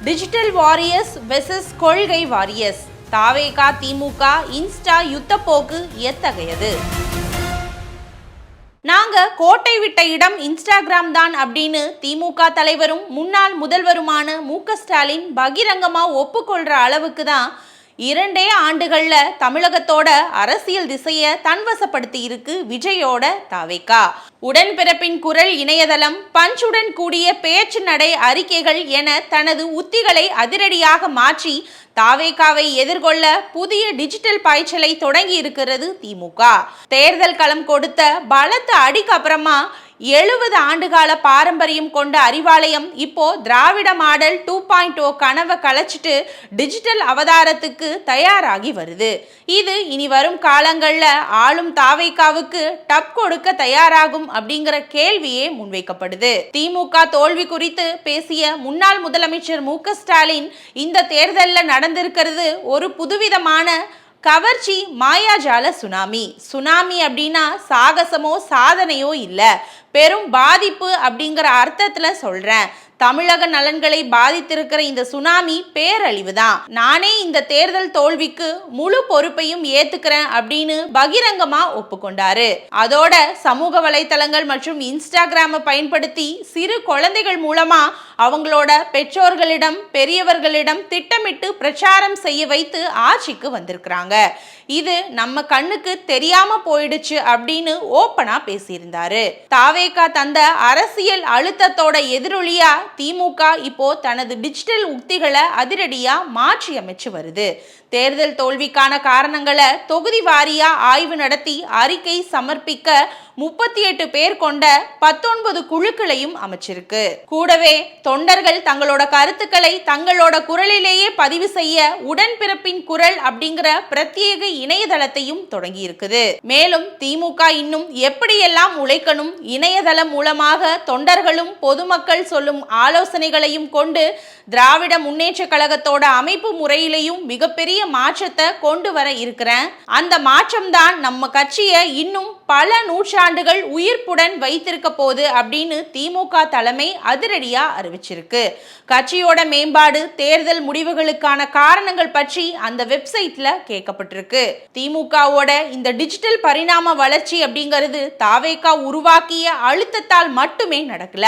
Digital warriors versus கொள்கை warriors. தாவேகா திமுக Insta யுத்த போக்கு எத்தகையது? நாங்க கோட்டை விட்ட இடம் இன்ஸ்டாகிராம் தான் அப்படின்னு திமுக தலைவரும் முன்னாள் முதல்வருமான மு.க. ஸ்டாலின் பகிரங்கமா ஒப்புக்கொள்ற அளவுக்கு தான் 2 ஆண்டுகள்ல தமிழகத்தோட அரசியல் திசையை தன்வசப்படுத்தி இருக்கு விஜயோட தாவேகா. உடன்பிறப்பின் குரல் இணையதளம், பஞ்சுடன் கூடிய பேச்சு நடை அறிக்கைகள் என தனது உத்திகளை அதிரடியாக மாற்றி தாவேகாவை எதிர்கொள்ள புதிய டிஜிட்டல் பாய்ச்சலை தொடங்கி இருக்கிறது திமுக. தேர்தல் களம் கொடுத்த பலத்த அடிக்கு அப்புறமா 70 ஆண்டுகால பாரம்பரியம் கொண்ட அறிவாலயம் இப்போ திராவிட மாடல் 2.0 கனவை கலைச்சிட்டு டிஜிட்டல் அவதாரத்துக்கு தயாராகி வருது. இது இனி வரும் காலங்கள்ல ஆளும் தாவேகாவுக்கு டப் கொடுக்க தயாராகும் அப்படிங்கிற கேள்வியே முன்வைக்கப்படுது. திமுக தோல்வி குறித்து பேசிய முன்னாள் முதலமைச்சர் மு.க. ஸ்டாலின் இந்த தேர்தலில் நடந்திருக்கிறது ஒரு புதுவிதமான கவர்ச்சி மாயாஜால சுனாமி அப்படின்னா சாகசமோ சாதனையோ இல்லை, பெரும் பாதிப்பு அப்படிங்கிற அர்த்தத்துல சொல்றேன். தமிழக நலன்களை பாதித்திருக்கிற இந்த சுனாமி பேரழிவு தான். நானே இந்த தேர்தல் தோல்விக்கு முழு பொறுப்பையும் ஏத்துக்கிறேன் அப்படின்னு பகிரங்கமா ஒப்புக்கொண்டாரு. அதோட சமூக வலைத்தளங்கள் மற்றும் இன்ஸ்டாகிராமை பயன்படுத்தி சிறு குழந்தைகள் மூலமா அவங்களோட பெற்றோர்களிடம் பெரியவர்களிடம் திட்டமிட்டு பிரச்சாரம் செய்ய வைத்து ஆட்சிக்கு வந்திருக்கிறாங்க. இது நம்ம கண்ணுக்கு தெரியாம போயிடுச்சு அப்படின்னு ஓப்பனா பேசியிருந்தாரு. தாவேகா தந்த அரசியல் அழுத்தத்தோட எதிரொலியா திமுக இப்போ தனது டிஜிட்டல் உத்திகளை அதிரடியா மாற்றி அமைச்சு வருது. தேர்தல் தோல்விக்கான காரணங்களை தொகுதி வாரியா ஆய்வு நடத்தி அறிக்கை சமர்ப்பிக்க 38 பேர் கொண்ட 19 குழுக்களையும் அமைச்சிருக்கு. கூடவே தொண்டர்கள் தங்களோட கருத்துக்களை தங்களோட குரலிலேயே பதிவு செய்ய உடன்பிறப்பின் குரல் அப்படிங்கிற பிரத்யேக இணையதளத்தையும் தொடங்கி இருக்குது. மேலும் திமுக இன்னும் எப்படியெல்லாம் உழைக்கணும், இணையதளம் மூலமாக தொண்டர்களும் பொதுமக்கள் சொல்லும் ஆலோசனைகளையும் கொண்டு திராவிட முன்னேற்ற கழகத்தோட அமைப்பு முறையிலையும் மிகப்பெரிய மாற்றத்தை கொண்டு வர இருக்கிறேன். அந்த மாற்றம் தான் நம்ம கட்சியை இன்னும் பல நூற்றாண்டுகள் உயிர்ப்புடன் வைத்திருக்க போகுது அப்படின்னு திமுக தலைமை அதிரடியா அறிவிச்சிருக்கு. கட்சியோட மேம்பாடு, தேர்தல் முடிவுகளுக்கான காரணங்கள் பற்றி அந்த வெப்சைட்ல கேட்கப்பட்டிருக்கு. திமுகவோட இந்த டிஜிட்டல் பரிணாம வளர்ச்சி அப்படிங்கிறது தாவேகா உருவாக்கிய அழுத்தத்தால் மட்டுமே நடக்கல.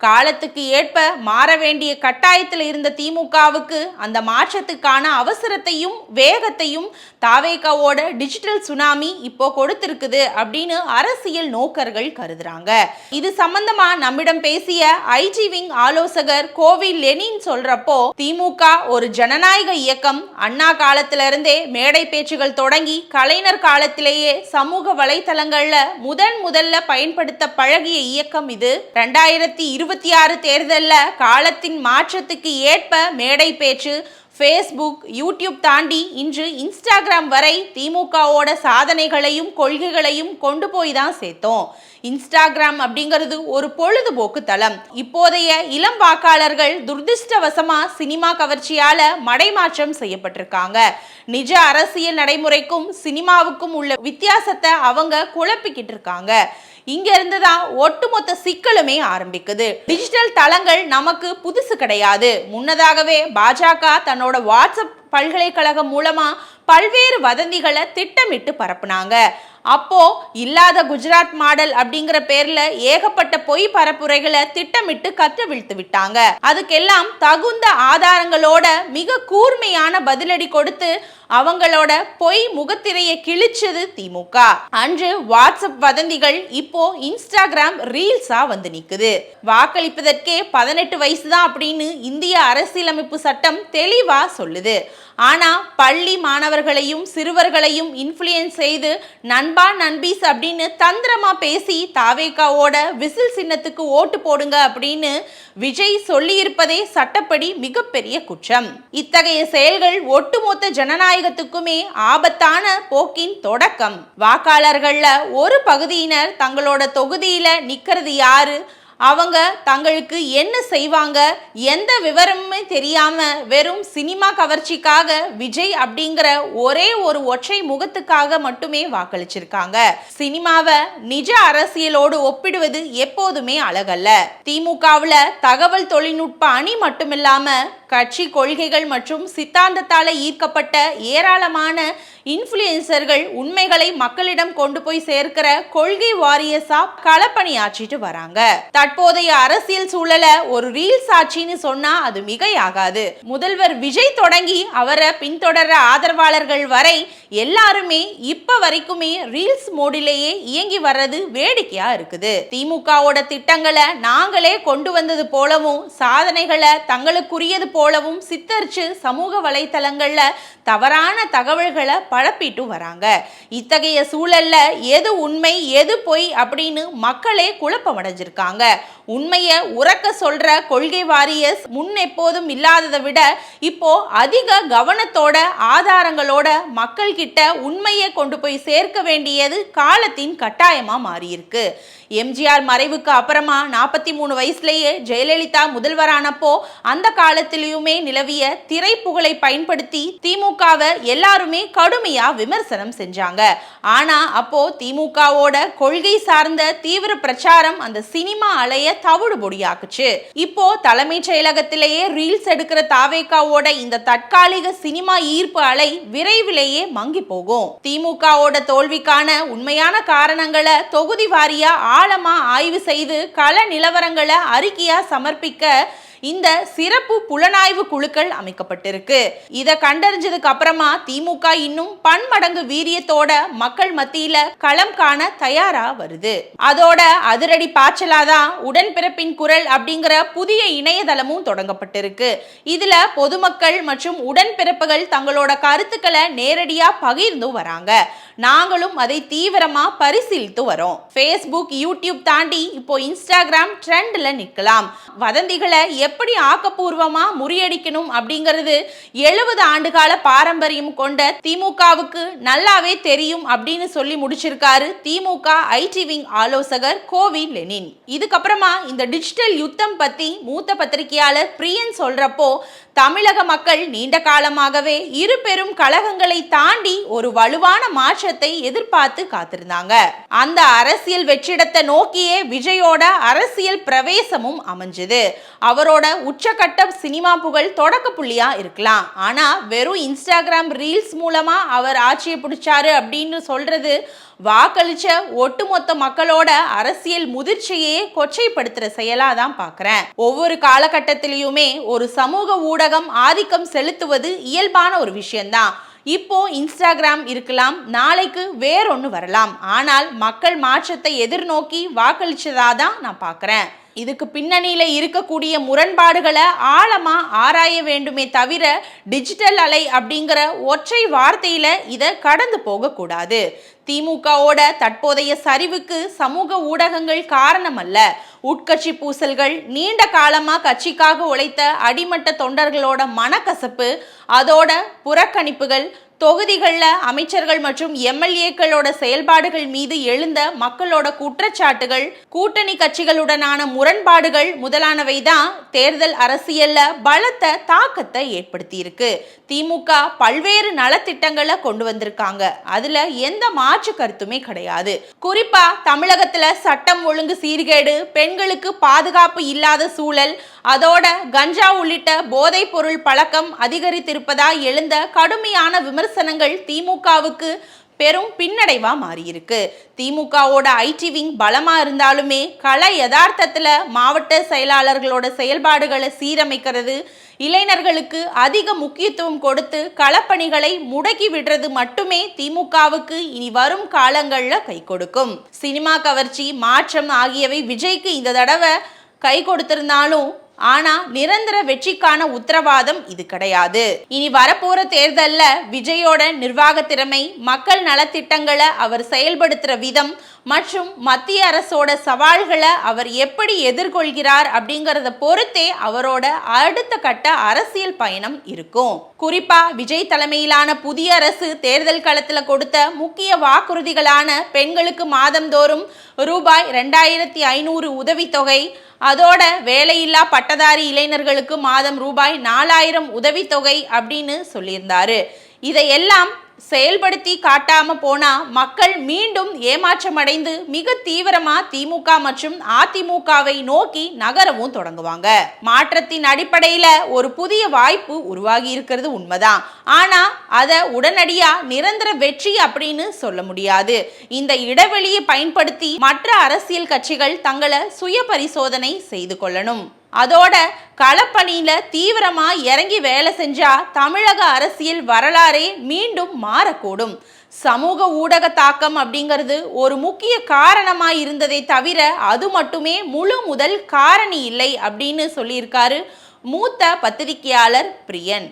காலத்துக்கு ஏற்ப மாற வேண்டிய கட்டாயத்தில் இருந்த திமுகவுக்கு அந்த மாற்றத்துக்கான அவசரத்தையும் வேகத்தையும் தாவேகாவோட டிஜிட்டல் சுனாமி இப்போ கொடுத்திருக்குது அப்படின்னு அரசியல் நோக்கர்கள் கருதுறாங்க. இது சம்பந்தமா நம்மிடம் பேசிய ஐஜி விங் ஆலோசகர் கோவி லெனின் சொல்றப்போ, திமுக ஒரு ஜனநாயக இயக்கம். அண்ணா காலத்திலிருந்தே மேடை பேச்சுகள் தொடங்கி கலைஞர் காலத்திலேயே சமூக வலைத்தளங்கள்ல முதல்ல பயன்படுத்த பழகிய இயக்கம் இது. 2026 தேர்தல்ல காலத்தின் மாற்றத்துக்கு ஏற்ப மேடை பேச்சு, ஃபேஸ்புக், யூடியூப் தாண்டி இன்று இன்ஸ்டாகிராம் வரை திமுகவோட சாதனைகளையும் கொள்கைகளையும் கொண்டு போய் தான் சேர்த்தோம். இன்ஸ்டாகிராம் அப்படிங்கிறது ஒரு பொழுதுபோக்கு தளம். இப்போதைய இளம் வாக்காளர்கள் துரதிர்ஷ்டவசமா சினிமா கவர்ச்சியால மடைமாற்றம் செய்யப்பட்டிருக்காங்க. நிஜ அரசியல் நடைமுறைக்கும் சினிமாவுக்கும் உள்ள வித்தியாசத்தை அவங்க குழப்பிக்கிட்டு இருக்காங்க. இங்க இருந்து தான் ஒட்டுமொத்த சிக்கலுமே ஆரம்பிக்குது. டிஜிட்டல் தளங்கள் நமக்கு புதுசு கிடையாது. முன்னதாகவே பாஜக தன்னோட வாட்ஸ்அப் பல்கலைக்கழகம் மூலமா பல்வேறு வதந்திகளை திட்டமிட்டு பரப்புனாங்க. அப்போ இல்லாத குஜராத் மாடல் அப்படிங்கிற பேர்ல ஏகப்பட்ட பொய் பரப்புரைகளை திட்டமிட்டு கற்றுவிழ்த்து விட்டாங்க. அதுக்கெல்லாம் தகுந்த ஆதாரங்களோட மிக கூர்மையான பதிலடி கொடுத்து அவங்களோட பொய் முகத்திரையை கிழிச்சது திமுக. அன்று வாட்ஸ்அப் வதந்திகள் இப்போ இன்ஸ்டாகிராம் ரீல்ஸா வந்து நிக்குது. வாக்களிப்பதற்கே 18 வயசு தான் அப்படின்னு இந்திய அரசியலமைப்பு சட்டம் தெளிவா சொல்லுது. ஆனா பள்ளி மாணவர்களையும் சிறுவர்களையும் இன்ஃப்ளூயன்ஸ் செய்து நண்பா நண்பீஸ் அப்படின்னு தந்திரமா பேசி தாவேகாவோட விசில் சின்னத்துக்கு ஓட்டு போடுங்க அப்படின்னு விஜய் சொல்லியிருப்பதே சட்டப்படி மிகப்பெரிய குற்றம். இத்தகைய செயல்கள் ஒட்டுமொத்த ஜனநாயகத்துக்குமே ஆபத்தான போக்கின் தொடக்கம். வாக்காளர்கள்ல ஒரு பகுதியினர் தங்களோட தொகுதியில நிக்கிறது யாரு, அவங்க தங்களுக்கு என்ன செய்வாங்க எந்த விவரமுமே தெரியாம வெறும் சினிமா கவர்ச்சிக்காக விஜய் அப்படிங்கிற ஒரே ஒரு ஒற்றை முகத்துக்காக மட்டுமே வாக்களிச்சிருக்காங்க. சினிமாவை நிஜ அரசியலோடு ஒப்பிடுவது எப்போதுமே அழகல்ல. திமுகவுல தகவல் தொழில்நுட்ப அணி மட்டுமில்லாம கட்சி கொள்கைகள் மற்றும் சித்தாந்தத்தால ஈர்க்கப்பட்ட ஏராளமான இன்ஃப்ளூயன்சர்கள் உண்மைகளை மக்களிடம் கொண்டு போய் சேர்க்கிற கொள்கை வாரியர்ஸா களப்பணியாற்றிட்டு வராங்க. தற்போதைய அரசியல் சூழல ஒரு ரீல்ஸ் ஆட்சின்னு சொன்னா அது மிகையாகாது. முதல்வர் விஜய் தொடங்கி அவரை பின்தொடர ஆதரவாளர்கள் வரை எல்லாருமே இப்ப வரைக்குமே ரீல்ஸ் மோடிலேயே இயங்கி வர்றது வேடிக்கையா இருக்குது. திமுகவோட திட்டங்களை நாங்களே கொண்டு வந்தது போலவும் சாதனைகளை தங்களுக்குரியது போலவும் சித்தரிச்சு சமூக வலைத்தளங்கள்ல தவறான தகவல்களை பரப்பிட்டு வராங்க. இத்தகைய சூழல்ல எது உண்மை எது பொய் அப்படின்னு மக்களே குழப்பமடைஞ்சிருக்காங்க. உண்மையை உறக்க சொல்ற கொள்கை வாரியர்ஸ் முன் எப்போதும் இல்லாததை விட இப்போ அதிக கவனத்தோட ஆதாரங்களோட மக்கள் கிட்ட உண்மையை கொண்டு போய் சேர்க்க வேண்டியது காலத்தின் கட்டாயமா மாறியிருக்கு. எம்ஜிஆர் மறைவுக்கு அப்புறமா 43 வயசுலேயே ஜெயலலிதா முதல்வரானப்போ அந்த காலத்திலுமே நிலவிய திரைப்புகழை பயன்படுத்தி திமுகவை எல்லாருமே கடுமையா விமர்சனம் செஞ்சாங்க. ஆனா அப்போ திமுகவோட கொள்கை சார்ந்த தீவிர பிரச்சாரம் அந்த சினிமா அலைய தவிடு பொடியாக்குச்சு. இப்போ தலைமைச் செயலகத்திலேயே ரீல்ஸ் எடுக்கிற தாவேகாவோட இந்த தற்காலிக சினிமா ஈர்ப்பு அலை விரைவிலேயே மங்கி போகும். திமுகவோட தோல்விக்கான உண்மையான காரணங்களை தொகுதி வாரியா ஆழமா ஆய்வு செய்து கள நிலவரங்களை அறிக்கையா சமர்ப்பிக்க இந்த சிறப்பு புலனாய்வு குழுக்கள் அமைக்கப்பட்டிருக்கு. இதை கண்டறிஞ்சதுக்கு அப்புறமா திமுக இன்னும் பன்மடங்கு வீரியத்தோட மக்கள் மத்தியில களம் காண தயாரா வருது. அதோட அதிரடி பாய்ச்சலாதான் உடன்பிறப்பின் குரல் அப்படிங்கிற புதிய இணையதளமும் தொடங்கப்பட்டிருக்கு. இதுல பொதுமக்கள் மற்றும் உடன்பிறப்புகள் தங்களோட கருத்துக்களை நேரடியா பகிர்ந்து வராங்க. நாங்களும் அதை தீவிரமா பரிசீலித்து வரோம். ஃபேஸ்புக், யூடியூப் தாண்டி இப்போ இன்ஸ்டாகிராம் ட்ரெண்ட்ல நிற்கலாம். வதந்திகளை எப்படி ஆக்கப்பூர்வமா முறியடிக்கணும் அப்படிங்கிறது 70 ஆண்டுகால பாரம்பரியம் கொண்ட திமுகவுக்கு நல்லாவே தெரியும் அப்படின்னு சொல்லி முடிச்சிருக்காரு திமுக ஐடி விங் ஆலோசகர் கோவி லெனின். இதுக்கப்புறமா இந்த டிஜிட்டல் யுத்தம் பத்தி மூத்த பத்திரிகையாளர் பிரியன் சொல்றப்போ தமிழக மக்கள் நீண்ட காலமாகவே இரு பெரும் கழகங்களை தாண்டி ஒரு வலுவான மாற்றத்தை எதிர்பார்த்து காத்திருந்தாங்க. அந்த அரசியல் வெற்றிடத்தை நோக்கியே விஜயோட அரசியல் பிரவேசமும் அமைஞ்சது. அவரோட உச்சகட்ட சினிமா புகழ் தொடக்க புள்ளியா இருக்கலாம். ஆனா வெறும் இன்ஸ்டாகிராம் ரீல்ஸ் மூலமா அவர் ஆட்சியை பிடிச்சாரு அப்படின்னு சொல்றது வாக்களிச்ச ஒட்டுமொத்த மக்களோட அரசியல் முதிர்ச்சியே கொச்சைப்படுத்துற செயலா தான் பாக்குறேன். ஒவ்வொரு காலகட்டத்திலையுமே ஒரு சமூக ஊடகம் ஆதிக்கம் செலுத்துவது இயல்பான ஒரு விஷயம்தான். இப்போ இன்ஸ்டாகிராம் இருக்கலாம், நாளைக்கு வேறொன்னு வரலாம். ஆனால் மக்கள் மாற்றத்தை எதிர்நோக்கி வாக்களிச்சதாதான் நான் பாக்குறேன். இதுக்கு பின்னணியில இருக்கக்கூடிய முரண்பாடுகளை ஆழமா ஆராய வேண்டுமே தவிர டிஜிட்டல் அலை அப்படிங்கிற ஒற்றை வார்த்தையில இதை கடந்து போக கூடாது. திமுகவோட தற்போதைய சரிவுக்கு சமூக ஊடகங்கள் காரணம் அல்ல. உட்கட்சி பூசல்கள், நீண்ட காலமா கட்சிக்காக உழைத்த அடிமட்ட தொண்டர்களோட மனக்கசப்பு, அதோட புறக்கணிப்புகள், தொகுதிகளில் அமைச்சர்கள் மற்றும் எம்எல்ஏக்களோட செயல்பாடுகள் மீது எழுந்த மக்களோட குற்றச்சாட்டுகள், கூட்டணி கட்சிகளுடனான முரண்பாடுகள் முதலானவை தான் தேர்தல் அரசியல்ல பலத்த தாக்கத்தை ஏற்படுத்தி இருக்கு. திமுக பல்வேறு நலத்திட்டங்களை கொண்டு வந்திருக்காங்க. அதுல எந்த மாற்று கருத்துமே கிடையாது. குறிப்பா தமிழகத்துல சட்டம் ஒழுங்கு சீர்கேடு, பெண்களுக்கு பாதுகாப்பு இல்லாத சூழல், அதோட கஞ்சா உள்ளிட்ட போதைப் பொருள் பழக்கம் அதிகரித்திருப்பதா எழுந்த கடுமையான விமர்சனங்கள் திமுகவுக்கு பெரும் பின்னடைவா மாறியிருக்கு. திமுகவோட ஐடி விங் பலமா இருந்தாலுமே கள யதார்த்தத்துல மாவட்ட செயலாளர்களோட செயல்பாடுகளை சீரமைக்கிறது, இளைஞர்களுக்கு அதிக முக்கியத்துவம் கொடுத்து களப்பணிகளை முடக்கி விடுறது மட்டுமே திமுகவுக்கு இனி வரும் காலங்கள்ல கை கொடுக்கும். சினிமா கவர்ச்சி, மாற்றம் ஆகியவை விஜய்க்கு இந்த தடவை கை கொடுத்திருந்தாலும் ஆனா நிரந்தர வெற்றிக்கான உத்தரவாதம் இது கிடையாது. இனி வரப்போற தேர்தல்ல விஜயோட நிர்வாக திறமை, மக்கள் நலத்திட்டங்களை அவர் செயல்படுத்துற விதம், மற்றும் மத்திய அரசோட சவால்களை அவர் எப்படி எதிர்கொள்கிறார் அப்படிங்கறத பொறுத்தே அவரோட அடுத்த கட்ட அரசியல் பயணம் இருக்கும். குறிப்பா விஜய் தலைமையிலான புதிய அரசு தேர்தல் களத்துல கொடுத்த முக்கிய வாக்குறுதிகளான பெண்களுக்கு மாதந்தோறும் ரூபாய் 2500 உதவித்தொகை, அதோட வேலையில்லா பட்டதாரி இளைஞர்களுக்கு மாதம் ரூபாய் 4000 உதவித்தொகை அப்படின்னு சொல்லியிருந்தாரு. இதையெல்லாம் செயல்படுத்தி காட்டாம போனா மக்கள் மீண்டும் ஏமாற்றமடைந்து மிக தீவிரமா திமுக மற்றும் அதிமுகவை நோக்கி நகரவும் தொடங்குவாங்க. மாற்றத்தின் அடிப்படையில ஒரு புதிய வாய்ப்பு உருவாகி இருக்கிறது உண்மைதான். ஆனா அதை உடனடியா நிரந்தர வெற்றி அப்படின்னு சொல்ல முடியாது. இந்த இடைவெளியை பயன்படுத்தி மற்ற அரசியல் கட்சிகள் தங்களை சுய பரிசோதனை செய்து கொள்ளணும். அதோட களப்பணியில தீவிரமா இறங்கி வேலை செஞ்சா தமிழக அரசியல் வரலாறே மீண்டும் மாறக்கூடும். சமூக ஊடக தாக்கம் அப்படிங்கிறது ஒரு முக்கிய காரணமா இருந்ததை தவிர அது மட்டுமே முழு முதல் காரணி இல்லை அப்படின்னு சொல்லியிருக்காரு மூத்த பத்திரிகையாளர் பிரியன்.